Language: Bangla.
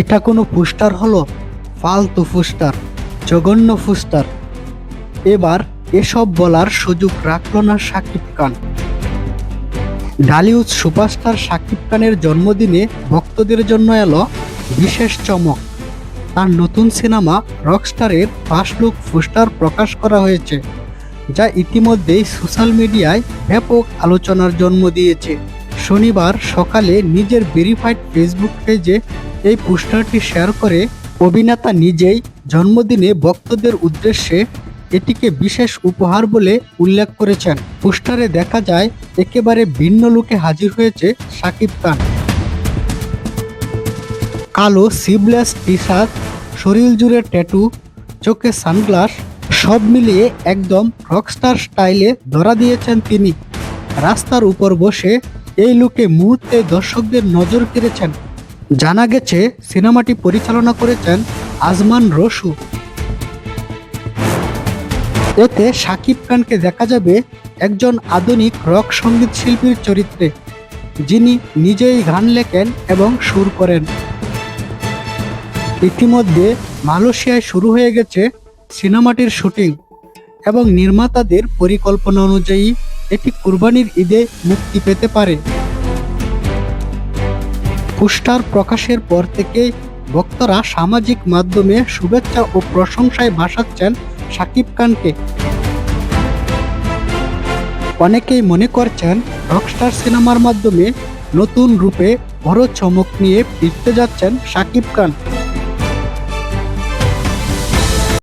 এটা কোনো পোস্টার হলো? ফালতু পোস্টার, জঘন্য পোস্টার। এবার এসব বলার সুযোগ রাখল না শাকিব খান। ঢালিউড সুপারস্টার শাকিব খানের জন্মদিনে ভক্তদের জন্য এলো বিশেষ চমক। তার নতুন সিনেমা রকস্টারের ফার্স্ট লুক পোস্টার প্রকাশ করা হয়েছে, যা ইতিমধ্যেই সোশ্যাল মিডিয়ায় ব্যাপক আলোচনার জন্ম দিয়েছে। শনিবার সকালে নিজের ভেরিফাইড ফেসবুক পেজে এই পোস্টারটি শেয়ার করে অভিনেতা নিজেই জন্মদিনে ভক্তদের উদ্দেশ্যে এটিকে বিশেষ উপহার বলে উল্লেখ করেছেন। পোস্টারে দেখা যায় একেবারে ভিন্ন লুকে হাজির হয়েছে শাকিব খান। কালো সিভলেস টি শার্ট, শরীর জুড়ে ট্যাটু, চোখে সানগ্লাস, সব মিলিয়ে একদম রকস্টার স্টাইলে ধরা দিয়েছেন তিনি। রাস্তার উপর বসে এই লুকে মুহূর্তে দর্শকদের নজর কেড়েছেন। জানা গেছে সিনেমাটি পরিচালনা করেছেন আজমান রসু। এতে শাকিব খানকে দেখা যাবে একজন আধুনিক রক সঙ্গীত শিল্পীর চরিত্রে, যিনি নিজেই গান লেখেন এবং সুর করেন। ইতিমধ্যে মালয়েশিয়ায় শুরু হয়ে গেছে সিনেমাটির শুটিং এবং নির্মাতাদের পরিকল্পনা অনুযায়ী এটি কুরবানির ঈদে মুক্তি পেতে পারে। পোস্টার প্রকাশের পর থেকে ভক্তরা সামাজিক মাধ্যমে শুভেচ্ছা ও প্রশংসায় ভাসাচ্ছেন শাকিব খানকে। অনেকেই মনে করছেন রকস্টার সিনেমার মাধ্যমে নতুন রূপে বড় চমক নিয়ে ফিরতে যাচ্ছেন শাকিব খান।